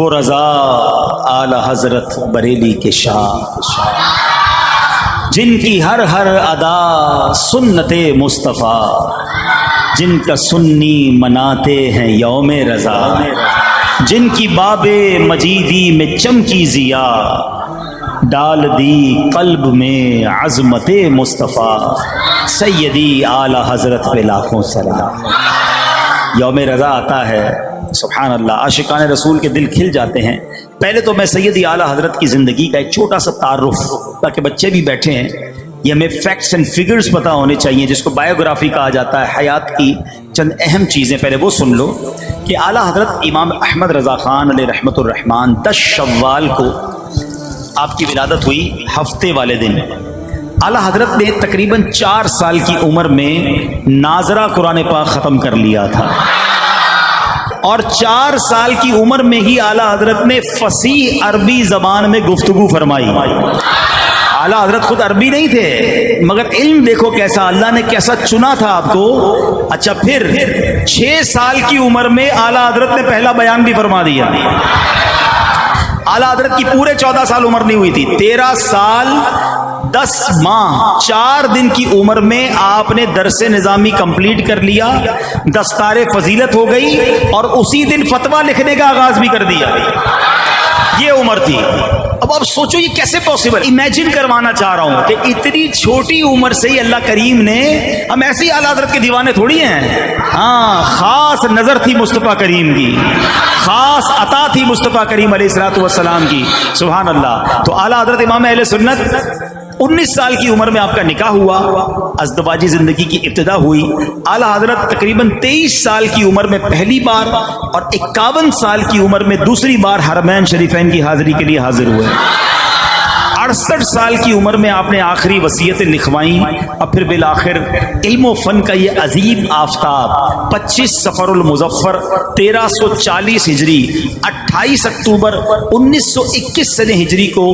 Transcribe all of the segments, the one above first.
وہ رضا اعلی حضرت بریلی کے شاہ، جن کی ہر ہر ادا سنت مصطفیٰ، جن کا سنی مناتے ہیں یوم رضا، جن کی باب مجیدی میں چمکی ضیا، ڈال دی قلب میں عظمت مصطفیٰ، سیدی اعلی حضرت پہ لاکھوں سلام۔ یوم رضا آتا ہے، سبحان اللہ، عاشقان رسول کے دل کھل جاتے ہیں۔ پہلے تو میں سیدی اعلی حضرت کی زندگی کا ایک چھوٹا سا تعارف، تاکہ بچے بھی بیٹھے ہیں، یہ ہمیں فیکٹس اینڈ فگرز پتہ ہونے چاہیے، جس کو بایوگرافی کہا جاتا ہے، حیات کی چند اہم چیزیں پہلے وہ سن لو کہ اعلی حضرت امام احمد رضا خان علیہ رحمۃ الرحمن 10 شوال کو آپ کی ولادت ہوئی، ہفتے والے دن۔ اعلی حضرت نے تقریباً 4 سال کی عمر میں ناظرہ قرآن پاک ختم کر لیا تھا، اور 4 سال کی عمر میں ہی اعلی حضرت نے فصیح عربی زبان میں گفتگو فرمائی۔ اعلی حضرت خود عربی نہیں تھے، مگر علم دیکھو کیسا، اللہ نے کیسا چنا تھا آپ کو۔ اچھا، پھر 6 سال کی عمر میں اعلی حضرت نے پہلا بیان بھی فرما دیا۔ اعلی حضرت کی پورے 14 سال عمر نہیں ہوئی تھی، 13 سال 10 ماہ 4 دن کی عمر میں آپ نے درس نظامی کمپلیٹ کر لیا، دستار فضیلت ہو گئی، اور اسی دن فتویٰ لکھنے کا آغاز بھی کر دیا۔ یہ عمر تھی۔ اب سوچو یہ کیسے پاسبل، امیجن کروانا چاہ رہا ہوں کہ اتنی چھوٹی عمر سے ہی اللہ کریم نے، ہم ایسی اعلی حضرت کے دیوانے تھوڑی ہیں، ہاں، خاص نظر تھی مصطفیٰ کریم کی، خاص عطا تھی مصطفیٰ کریم علیہ الصلوۃ والسلام کی، سبحان اللہ۔ تو اعلی حضرت امام اہل سنت 19 سال کی عمر میں آپ کا نکاح ہوا، ازدواجی زندگی کی ابتدا ہوئی۔ اعلی حضرت تقریباً 23 سال کی عمر میں پہلی بار اور 51 سال کی عمر میں دوسری بار حرمین شریفین کی حاضری کے لیے حاضر ہوئے۔ 68 سال کی عمر میں آپ نے آخری وصیتیں لکھوائیں، اور پھر بالآخر علم و فن کا یہ عظیم آفتاب 25 صفر المظفر 1340 ہجری 28 اکتوبر 1921 سنہ ہجری کو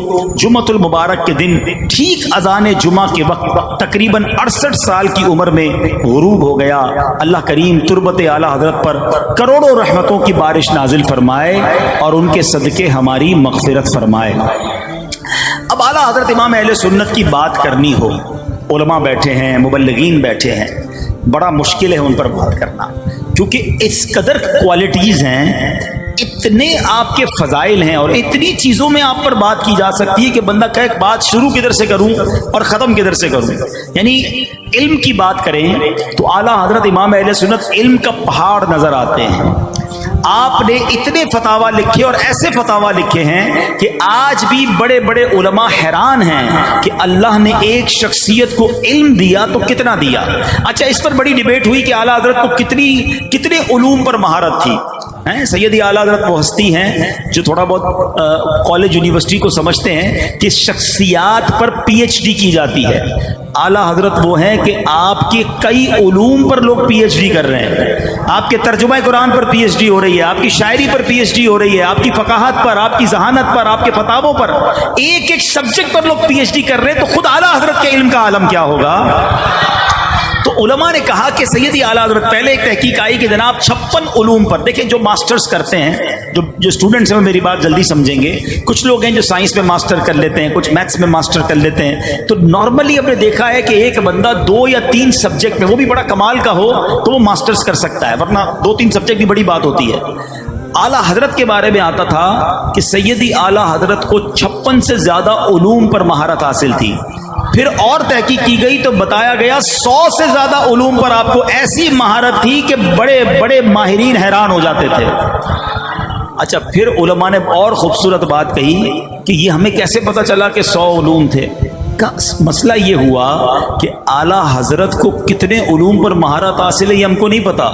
جمعۃ المبارک کے دن ٹھیک اذان جمعہ کے وقت تقریباً 68 سال کی عمر میں غروب ہو گیا۔ اللہ کریم تربت اعلی حضرت پر کروڑوں رحمتوں کی بارش نازل فرمائے، اور ان کے صدقے ہماری مغفرت فرمائے۔ اب اعلیٰ حضرت امام اہل سنت کی بات کرنی ہو، علماء بیٹھے ہیں، مبلغین بیٹھے ہیں، بڑا مشکل ہے ان پر بات کرنا، کیونکہ اس قدر کوالٹیز ہیں، اتنے آپ کے فضائل ہیں، اور اتنی چیزوں میں آپ پر بات کی جا سکتی ہے کہ بندہ کہے بات شروع کدھر سے کروں اور ختم کدھر سے کروں۔ یعنی علم کی بات کریں تو اعلیٰ حضرت امام اہل سنت علم کا پہاڑ نظر آتے ہیں۔ آپ نے اتنے فتاویٰ لکھے، اور ایسے فتاویٰ لکھے ہیں کہ آج بھی بڑے بڑے علماء حیران ہیں کہ اللہ نے ایک شخصیت کو علم دیا تو کتنا دیا۔ اچھا، اس پر بڑی ڈیبیٹ ہوئی کہ اعلیٰ حضرت کو کتنے علوم پر مہارت تھی۔ سیدی اعلیٰ حضرت وہ ہستی ہیں جو تھوڑا بہت کالج یونیورسٹی کو سمجھتے ہیں کہ شخصیات پر پی ایچ ڈی کی جاتی ہے۔ اعلیٰ حضرت وہ ہیں کہ آپ کے کئی علوم پر لوگ پی ایچ ڈی کر رہے ہیں، آپ کے ترجمہ قرآن پر پی ایچ ڈی ہو رہی ہے، آپ کی شاعری پر پی ایچ ڈی ہو رہی ہے، آپ کی فقاہت پر، آپ کی ذہانت پر، آپ کے فتاووں پر، ایک ایک سبجیکٹ پر لوگ پی ایچ ڈی کر رہے ہیں، تو خود اعلیٰ حضرت کے علم کا عالم کیا ہوگا۔ تو علماء نے کہا کہ سیدی اعلیٰ حضرت، پہلے ایک تحقیق آئی کہ جناب 56 علوم پر، دیکھیں جو ماسٹرز کرتے ہیں، جو اسٹوڈنٹس ہیں میری بات جلدی سمجھیں گے، کچھ لوگ ہیں جو سائنس میں ماسٹر کر لیتے ہیں، کچھ میتھس میں ماسٹر کر لیتے ہیں، تو نارملی ہم نے دیکھا ہے کہ ایک بندہ 2 یا 3 سبجیکٹ میں، وہ بھی بڑا کمال کا ہو، تو وہ ماسٹرز کر سکتا ہے، ورنہ 2-3 سبجیکٹ بھی بڑی بات ہوتی ہے۔ اعلیٰ حضرت کے بارے میں آتا تھا کہ سیدی اعلیٰ حضرت کو 56 سے زیادہ علوم پر مہارت حاصل تھی۔ پھر اور تحقیق کی گئی تو بتایا گیا 100 سے زیادہ علوم پر آپ کو ایسی مہارت تھی کہ بڑے بڑے ماہرین حیران ہو جاتے تھے۔ اچھا، پھر علماء نے اور خوبصورت بات کہی کہ یہ ہمیں کیسے پتہ چلا کہ 100 علوم تھے۔ مسئلہ یہ ہوا کہ اعلیٰ حضرت کو کتنے علوم پر مہارت حاصل ہے یہ ہم کو نہیں پتا،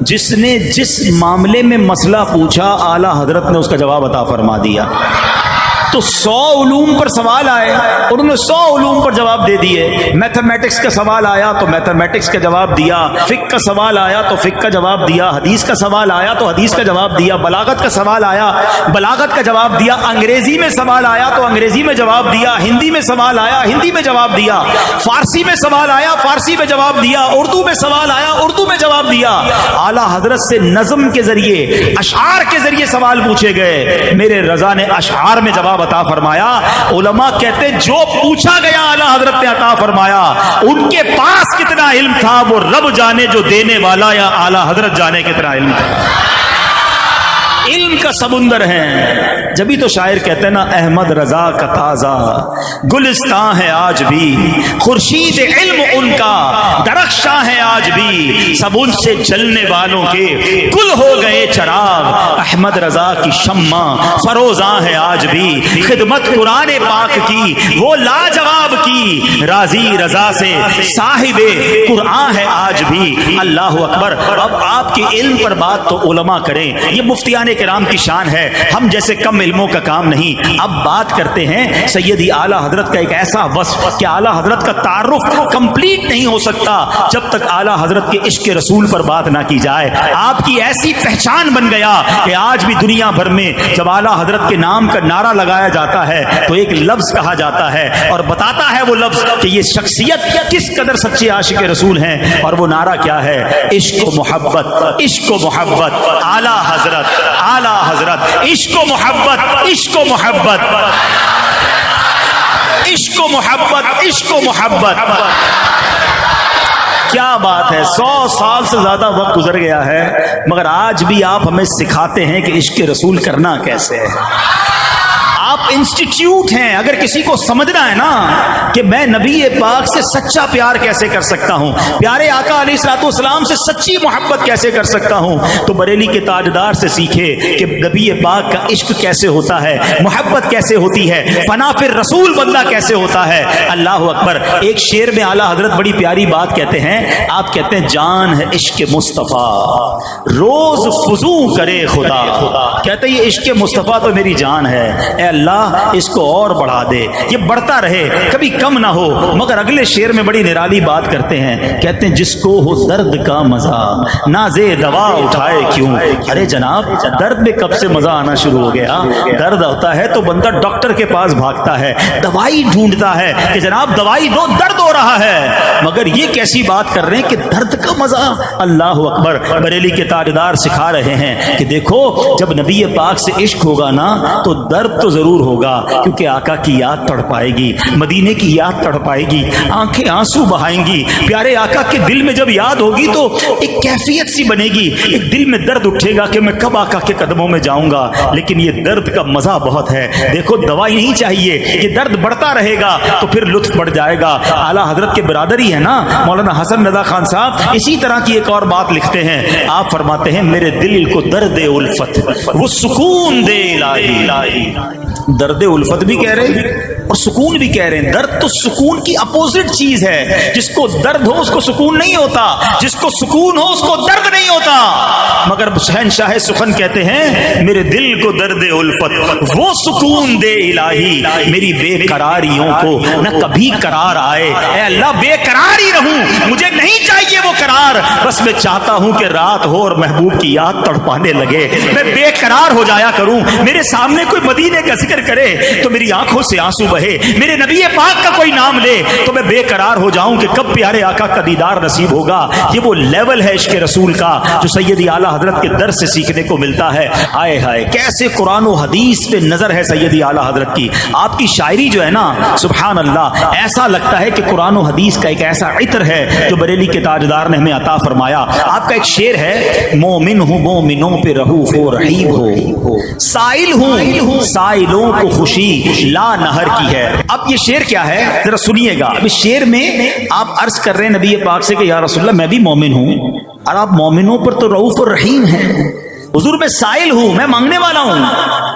جس نے جس معاملے میں مسئلہ پوچھا اعلیٰ حضرت نے اس کا جواب عطا فرما دیا۔ تو 100 علوم پر سوال آئے، انہوں نے 100 علوم پر جواب دے دیے۔ میتھمیٹکس کا سوال آیا تو میتھمیٹکس کا جواب دیا، فقہ کا سوال آیا تو فقہ کا جواب دیا، حدیث کا سوال آیا تو حدیث کا جواب دیا، بلاغت کا سوال آیا بلاغت کا جواب دیا، انگریزی میں سوال آیا تو انگریزی میں جواب دیا، ہندی میں سوال آیا ہندی میں جواب دیا، فارسی میں سوال آیا فارسی میں جواب دیا، اردو میں سوال آیا اردو میں جواب دیا۔ اعلیٰ حضرت سے نظم کے ذریعے اشعار کے ذریعے سوال پوچھے گئے، میرے رضا نے اشعار میں جواب عطا فرمایا۔ علماء کہتے جو پوچھا گیا اعلیٰ حضرت نے عطا فرمایا۔ ان کے پاس کتنا علم تھا وہ رب جانے، جو دینے والا یا اعلیٰ حضرت جانے کتنا علم تھا۔ علم کا سمندر ہے، جبھی تو شاعر کہتے ہیں نا، احمد رضا کا تازہ گلستان ہے آج بھی، خورشید علم ان کا درخشاں ہے آج بھی، سب ان سے جلنے والوں کے کل ہو گئے چراغ، احمد رضا کی شمع فروزاں ہے آج بھی، خدمت قرآن پاک کی وہ لاجواب کی، راضی رضا سے صاحب قرآن ہے آج بھی۔ اللہ اکبر۔ اب آپ کے علم پر بات تو علماء کریں، یہ مفتیان کرام کی شان ہے، ہم جیسے کم علموں کا کام نہیں۔ اب بات کرتے ہیں سیدی اعلیٰ حضرت کا ایک ایسا وصف کہ اعلیٰ حضرت کا تعارف کمپلیٹ نہیں ہو سکتا جب تک اعلیٰ حضرت کے عشق رسول پر بات نہ کی جائے۔ آپ کی ایسی پہچان بن گیا کہ آج بھی دنیا بھر میں جب اعلیٰ حضرت کے نام کا نعرہ لگایا جاتا ہے تو ایک لفظ کہا جاتا ہے اور بتاتا ہے وہ لفظ کہ یہ شخصیت کس قدر سچے عاشق رسول ہیں، اور وہ نعرہ کیا ہے؟ عشق و محبت، عشق و محبت، اعلیٰ حضرت اعلیٰ حضرت، عشق و محبت، عشق و محبت، عشق و محبت، عشق و محبت۔ کیا بات ہے، 100 سال سے زیادہ وقت گزر گیا ہے مگر آج بھی آپ ہمیں سکھاتے ہیں کہ عشق رسول کرنا کیسے ہے۔ آپ انسٹیٹیوٹ ہیں، اگر کسی کو سمجھنا ہے نا کہ میں نبی پاک سے سچا پیار کیسے کر سکتا ہوں، پیارے آقا علیہ الصلوۃ والسلام سے سچی محبت کیسے کر سکتا ہوں، تو بریلی کے تاجدار سے سیکھے کہ نبی پاک کا عشق کیسے ہوتا ہے، محبت کیسے ہوتی ہے، فنا پھر رسول بندہ کیسے ہوتا ہے۔ اللہ اکبر۔ ایک شعر میں اعلیٰ حضرت بڑی پیاری بات کہتے ہیں، آپ کہتے ہیں جان ہے عشق مصطفیٰ روز فزوں کرے خدا، کہتے ہیں یہ عشق مصطفیٰ تو میری جان ہے، اے اللہ اس کو اور بڑھا دے، یہ بڑھتا رہے کبھی کم نہ ہو۔ مگر اگلے شعر میں بڑی نرالی بات کرتے ہیں، کہتے ہیں جس کو ہو درد کا مزہ نازے دوا اٹھائے کیوں۔ ارے جناب درد میں کب سے مزہ آنا شروع ہو گیا؟ درد ہوتا ہے تو بندہ ڈاکٹر کے پاس بھاگتا ہے، دوائی ڈھونڈتا ہے کہ جناب دوائی دو، درد ہو رہا ہے، مگر یہ کیسی بات کر رہے ہیں کہ درد کا مزہ۔ اللہ اکبر۔ بریلی کے تاجدار سکھا رہے ہیں کہ دیکھو جب نبی پاک سے عشق ہوگا نا تو درد تو ضرور ہوگا، کیونکہ آقا کی یاد تڑپائے گی، مدینے کی یاد تڑپائے گی، آنکھیں آنسو بہائیں گی۔ پیارے آقا کے دل میں جب یاد ہوگی تو ایک کیفیت سی بنے گی، ایک دل میں درد اٹھے گا کہ میں کب آقا کے قدموں میں جاؤں گا، لیکن یہ درد کا مزہ بہت ہے۔ دیکھو دوائی نہیں چاہیے، یہ درد بڑھتا رہے گا تو پھر لطف بڑھ جائے گا۔ اعلیٰ حضرت کے برادری ہے نا مولانا حسن رضا خان صاحب، اسی طرح کی ایک اور بات لکھتے ہیں، آپ فرماتے ہیں میرے دل کو درد الفت وہ سکون دے الہی۔ درد الفت بھی کہہ رہے ہیں اور سکون بھی کہہ رہے ہیں۔ درد تو سکون کی اپوزٹ چیز ہے، جس کو درد ہو اس کو سکون نہیں ہوتا، جس کو سکون ہو اس کو درد نہیں ہوتا۔ مگر شہنشاہ سخن کہتے ہیں میرے دل کو درد الفت وہ سکون دے الہی، میری بے قراریوں کو نہ کبھی قرار آئے۔ اے اللہ بے قرار ہی رہوں، مجھے نہیں چاہیے وہ قرار، بس میں چاہتا ہوں کہ رات ہو اور محبوب کی یاد تڑپانے لگے، میں بے قرار ہو جایا کروں، میرے سامنے کوئی مدینے کا ذکر کرے تو میری آنکھوں سے آنسو بہے، میرے نبی پاک کا کوئی نام لے تو میں بے قرار ہو جاؤں کہ کب پیارے آقا کا دیدار نصیب ہوگا۔ یہ وہ لیول ہے عشق رسول کا جو سیدی اعلیٰ حضرت کے در سے سیکھنے کو ملتا ہے۔ آئے ہائے کیسے قرآن و حدیث پہ نظر ہے سیدی اعلیٰ حضرت کی۔ آپ کی شاعری جو ہے نا سبحان اللہ، ایسا لگتا ہے کہ قرآن و حدیث کا ایک ایسا عطر ہے جو بریلی کے تاجدار نے ہمیں عطا فرمایا۔ آپ کا ایک شعر ہے، مومن ہوں مومنوں پہ رؤوف و رحیم ہو، سائل ہوں سائلوں کو خوشی لا نہر کی ہے۔ اب یہ شعر کیا ہے ذرا سنیے گا۔ اب اس شعر میں آپ عرض کر رہے ہیں نبی پاک سے کہ یا رسول اللہ میں بھی مومن ہوں، اور آپ مومنوں پر تو رؤوف اور رحیم ہیں، حضور میں سائل ہوں، میں مانگنے والا ہوں.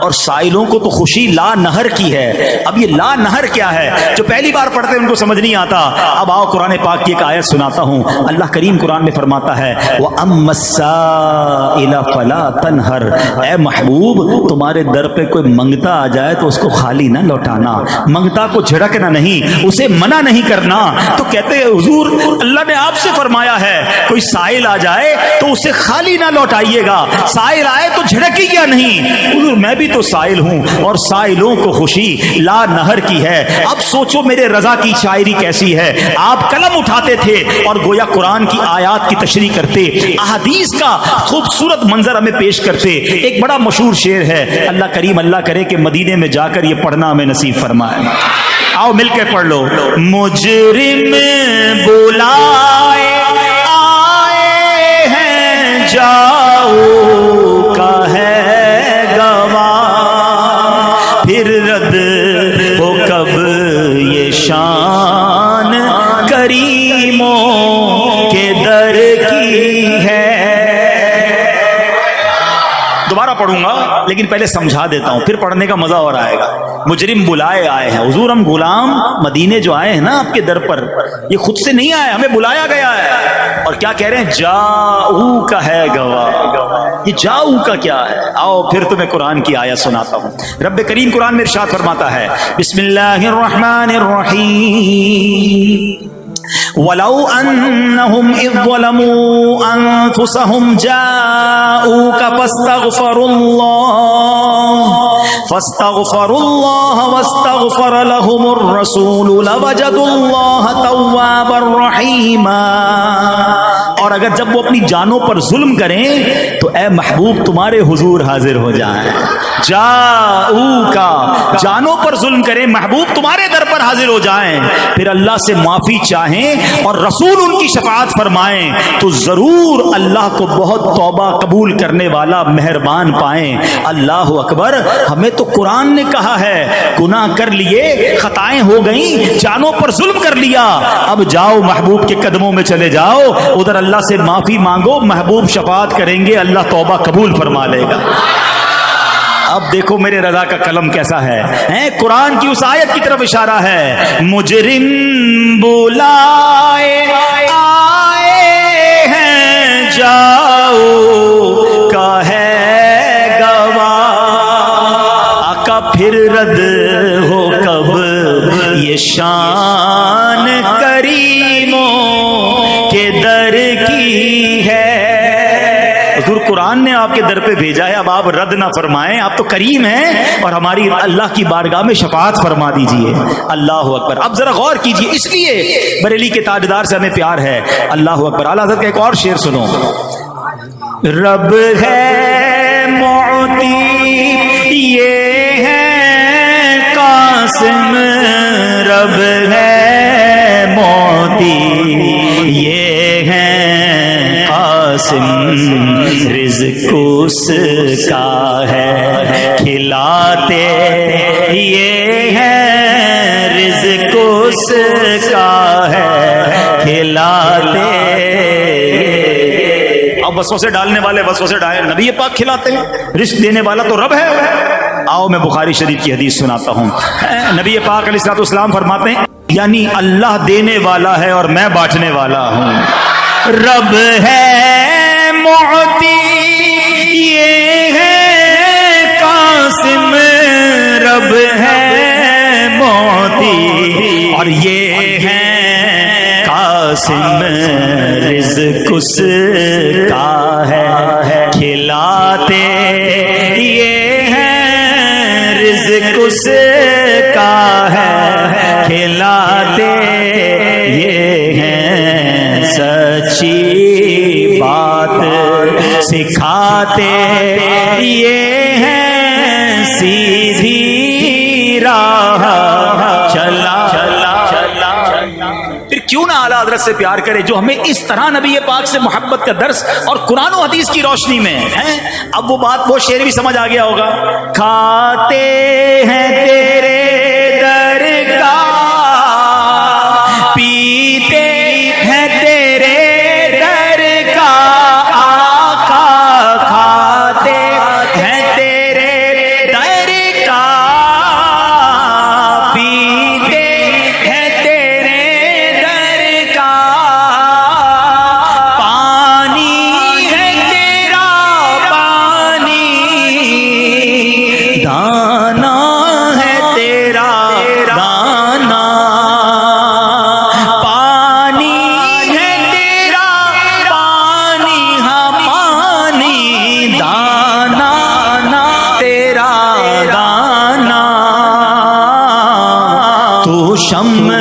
اور سائلوں کو تو خوشی لا نہر کی ہے. اب یہ لا نہر کیا ہے؟ جو پہلی بار پڑھتے ہیں ان کو سمجھ نہیں آتا. اب آؤ قرآن پاک کی ایک آیت سناتا ہوں. اللہ کریم قرآن میں فرماتا ہے وَأَمَّا السَّائِلَ فَلَا تَنْهَرْ، اے محبوب تمہارے در پہ کوئی منگتا آ جائے تو اس کو خالی نہ لوٹانا، منگتا کو جھڑکنا نہیں، اسے منع نہیں کرنا. تو کہتے ہیں حضور اللہ نے آپ سے فرمایا ہے کوئی سائل آ جائے تو اسے خالی نہ لوٹائیے گا، سائل آئے تو جھڑکی کیا نہیں. حضور میں بھی تو سائل ہوں اور سائلوں کو خوشی لا نہر کی ہے. اب سوچو میرے رضا کی شاعری کیسی ہے. آپ قلم اٹھاتے تھے اور گویا قرآن کی آیات کی تشریح کرتے، احادیث کا خوبصورت منظر ہمیں پیش کرتے. ایک بڑا مشہور شعر ہے، اللہ کریم اللہ کرے کہ مدینے میں جا کر یہ پڑھنا ہمیں نصیب فرمائے. آؤ مل کے پڑھ لو. مجرم بلائے آئے ہیں جاؤ کا ہے گواہ، پھر رد ہو کب یہ شان کریموں کے در کی ہے. دوبارہ پڑھوں گا لیکن پہلے سمجھا دیتا ہوں، پھر پڑھنے کا مزہ اور آئے گا. مجرم بلائے آئے ہیں. حضور ہم غلام مدینے جو آئے ہیں نا آپ کے در پر، یہ خود سے نہیں آئے، ہمیں بلایا گیا ہے. اور کیا کہہ رہے ہیں؟ جاؤ کا ہے گواہ. یہ جاؤ کا کیا ہے؟ آؤ پھر تمہیں قرآن کی آیت سناتا ہوں. رب کریم قرآن میں ارشاد فرماتا ہے بسم اللہ الرحمن الرحیم وَلَوْ أَنَّهُمْ إِذْ ظَلَمُوا أَنفُسَهُمْ جَاءُوكَ فَاسْتَغْفَرُوا اللَّهَ وَاسْتَغْفَرَ لَهُمُ الرَّسُولُ لَوَجَدُوا اللَّهَ تَوَّابًا رَحِيمًا. اور اگر جب وہ اپنی جانوں پر ظلم کریں تو اے محبوب تمہارے حضور حاضر ہو جائیں. جاؤکا، جانوں پر ظلم کریں، محبوب تمہارے در پر حاضر ہو جائیں، پھر اللہ سے معافی چاہیں اور رسول ان کی شفاعت فرمائیں تو ضرور اللہ کو بہت توبہ قبول کرنے والا مہربان پائیں. اللہ اکبر. ہمیں تو قرآن نے کہا ہے گناہ کر لیے، خطائیں ہو گئیں، جانوں پر ظلم کر لیا، اب جاؤ محبوب کے قدموں میں چلے جاؤ، ادھر اللہ سے معافی مانگو، محبوب شفاعت کریں گے، اللہ توبہ قبول فرما لے گا. اب دیکھو میرے رضا کا قلم کیسا ہے. قرآن کی اس آیت کی طرف اشارہ ہے. مجرم بلائے آئے ہیں جاؤ کا ہے گواہ، آقا پھر رد ہو کب یہ شان کریموں کے در کی ہے. حضور قرآن نے آپ کے در پہ بھیجا ہے، اب آپ رد نہ فرمائیں، آپ تو کریم ہیں اور ہماری اللہ کی بارگاہ میں شفاعت فرما دیجئے. اللہ اکبر. اب ذرا غور کیجئے، اس لیے بریلی کے تاجدار سے ہمیں پیار ہے. اللہ اکبر. اعلیٰ حضرت کا ایک اور شعر سنو. رب ہے معطی یہ ہے قاسم، رب ہے معطی یہ ہے قاسم، رزق اس کا ہے کھلاتے یہ ہے، رزق اس کا ہے کھلاتے. اب وسوسے ڈالنے والے وسوسے ڈالیں، نبی پاک کھلاتے ہیں، رزق دینے والا تو رب ہے. آؤ میں بخاری شریف کی حدیث سناتا ہوں. نبی پاک علیہ الصلوۃ والسلام فرماتے ہیں یعنی اللہ دینے والا ہے اور میں بانٹنے والا ہوں. رب ہے معطی یہ ہے قاسم، رب ہے معطی اور یہ ہے قاسم، رزق اس کا ہے کھلاتے یہ ہے، رزق اس کا ہے کھلاتے یہ ہے، سچی بات سکھاتے یہ ہے، سیدھی راہ چلا. پھر کیوں نہ اعلیٰ حضرت سے پیار کرے جو ہمیں اس طرح نبی پاک سے محبت کا درس اور قرآن و حدیث کی روشنی میں ہے. اب وہ بات، وہ شعر بھی سمجھ آ گیا ہوگا. کھاتے ہیں تیرے در کا، پیتے ہیں تیرے در کا، آقا کھاتے شمع